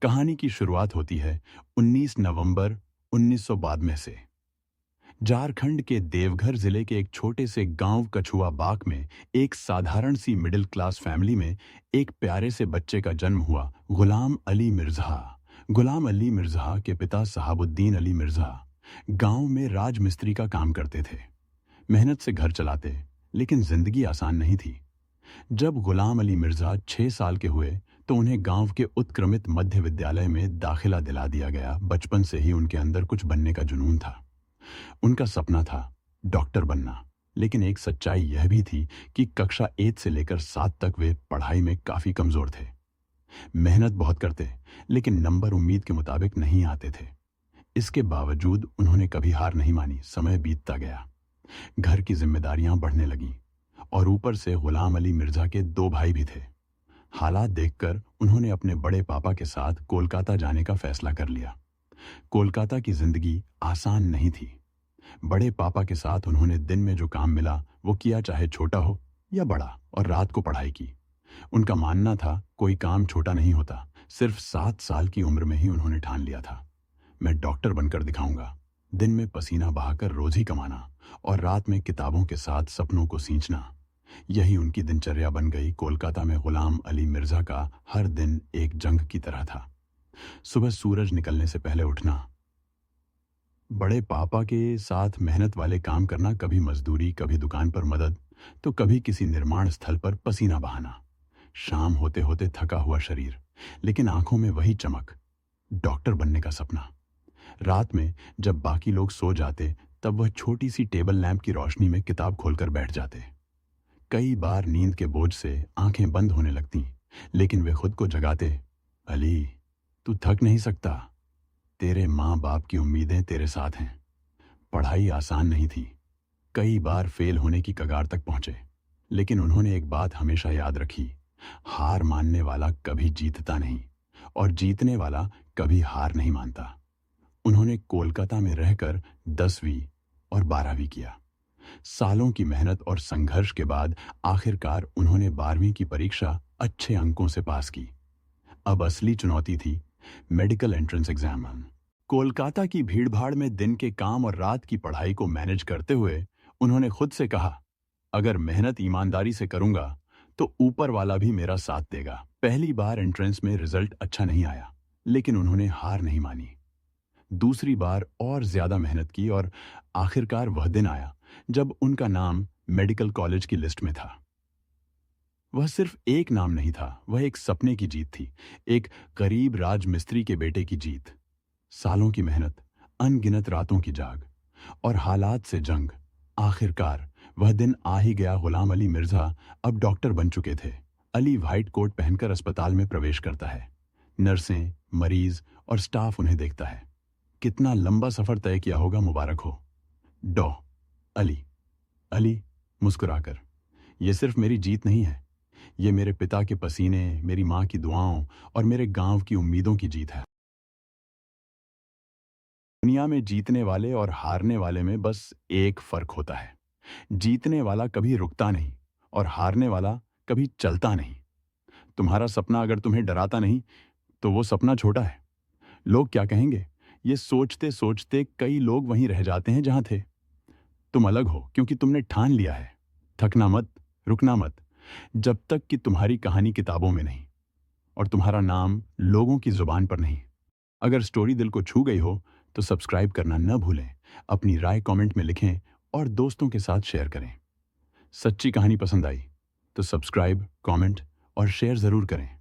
कहानी की शुरुआत होती है 19 नवंबर 1902 में से। झारखंड के देवघर जिले के एक छोटे से गांव कछुआ बाग में एक साधारण सी मिडिल क्लास फैमिली में एक प्यारे से बच्चे का जन्म हुआ। गुलाम अली मिर्जा के पिता सहाबुद्दीन अली मिर्जा गांव में राजमिस्त्री का काम करते थे। मेहनत से घर चलाते, लेकिन जिंदगी आसान नहीं थी। जब गुलाम अली मिर्जा 6 साल के हुए तो उन्हें गांव के उत्क्रमित मध्य विद्यालय में दाखिला दिला दिया गया। बचपन से ही उनके अंदर कुछ बनने का जुनून था। उनका सपना था डॉक्टर बनना, लेकिन एक सच्चाई यह भी थी कि कक्षा 1 से लेकर 7 तक वे पढ़ाई में काफी कमजोर थे। मेहनत बहुत करते, लेकिन नंबर उम्मीद के मुताबिक नहीं आते थे। इसके बावजूद उन्होंने कभी हार नहीं मानी। समय बीतता गया, घर की जिम्मेदारियां बढ़ने लगीं और ऊपर से गुलाम अली मिर्जा के 2 भाई भी थे। हालात देखकर उन्होंने अपने बड़े पापा के साथ कोलकाता जाने का फैसला कर लिया। कोलकाता की जिंदगी आसान नहीं थी। बड़े पापा के साथ उन्होंने दिन में जो काम मिला वो किया, चाहे छोटा हो या बड़ा, और रात को पढ़ाई की। उनका मानना था कोई काम छोटा नहीं होता। सिर्फ 7 साल की उम्र में ही उन्होंने ठान लिया था, मैं डॉक्टर बनकर दिखाऊंगा। दिन में पसीना बहाकर रोज ही कमाना और रात में किताबों के साथ सपनों को सींचना, यही उनकी दिनचर्या बन गई। कोलकाता में गुलाम अली मिर्जा का हर दिन एक जंग की तरह था। सुबह सूरज निकलने से पहले उठना, बड़े पापा के साथ मेहनत वाले काम करना, कभी मजदूरी, कभी दुकान पर मदद, तो कभी किसी निर्माण स्थल पर पसीना बहाना। शाम होते होते थका हुआ शरीर, लेकिन आंखों में वही चमक, डॉक्टर बनने का सपना। रात में जब बाकी लोग सो जाते तब वह छोटी सी टेबल लैंप की रोशनी में किताब खोलकर बैठ जाते। कई बार नींद के बोझ से आंखें बंद होने लगती, लेकिन वे खुद को जगाते। अली, तू थक नहीं सकता, तेरे माँ बाप की उम्मीदें तेरे साथ हैं। पढ़ाई आसान नहीं थी, कई बार फेल होने की कगार तक पहुंचे, लेकिन उन्होंने एक बात हमेशा याद रखी, हार मानने वाला कभी जीतता नहीं और जीतने वाला कभी हार नहीं मानता। उन्होंने कोलकाता में रहकर 10वीं और 12वीं किया। सालों की मेहनत और संघर्ष के बाद आखिरकार उन्होंने 12वीं की परीक्षा अच्छे अंकों से पास की। अब असली चुनौती थी मेडिकल एंट्रेंस एग्जाम। कोलकाता की भीड़भाड़ में दिन के काम और रात की पढ़ाई को मैनेज करते हुए उन्होंने खुद से कहा, अगर मेहनत ईमानदारी से करूंगा तो ऊपर वाला भी मेरा साथ देगा। पहली बार एंट्रेंस में रिजल्ट अच्छा नहीं आया, लेकिन उन्होंने हार नहीं मानी। दूसरी बार और ज्यादा मेहनत की और आखिरकार वह दिन आया जब उनका नाम मेडिकल कॉलेज की लिस्ट में था। वह सिर्फ एक नाम नहीं था, वह एक सपने की जीत थी, एक गरीब राजमिस्त्री के बेटे की जीत। सालों की मेहनत, अनगिनत रातों की जाग और हालात से जंग, आखिरकार वह दिन आ ही गया। गुलाम अली मिर्जा अब डॉक्टर बन चुके थे। अली व्हाइट कोट पहनकर अस्पताल में प्रवेश करता है। नर्सें, मरीज और स्टाफ उन्हें देखता है। कितना लंबा सफर तय किया होगा, मुबारक हो। डॉ अली अली मुस्कुराकर, यह सिर्फ मेरी जीत नहीं है, ये मेरे पिता के पसीने, मेरी माँ की दुआओं और मेरे गांव की उम्मीदों की जीत है। दुनिया में जीतने वाले और हारने वाले में बस एक फर्क होता है, जीतने वाला कभी रुकता नहीं और हारने वाला कभी चलता नहीं। तुम्हारा सपना अगर तुम्हें डराता नहीं तो वो सपना छोटा है। लोग क्या कहेंगे, ये सोचते सोचते कई लोग वहीं रह जाते हैं जहां थे। तुम अलग हो क्योंकि तुमने ठान लिया है, थकना मत, रुकना मत, जब तक कि तुम्हारी कहानी किताबों में नहीं और तुम्हारा नाम लोगों की जुबान पर नहीं। अगर स्टोरी दिल को छू गई हो तो सब्सक्राइब करना न भूलें, अपनी राय कमेंट में लिखें और दोस्तों के साथ शेयर करें। सच्ची कहानी पसंद आई तो सब्सक्राइब, कमेंट और शेयर जरूर करें।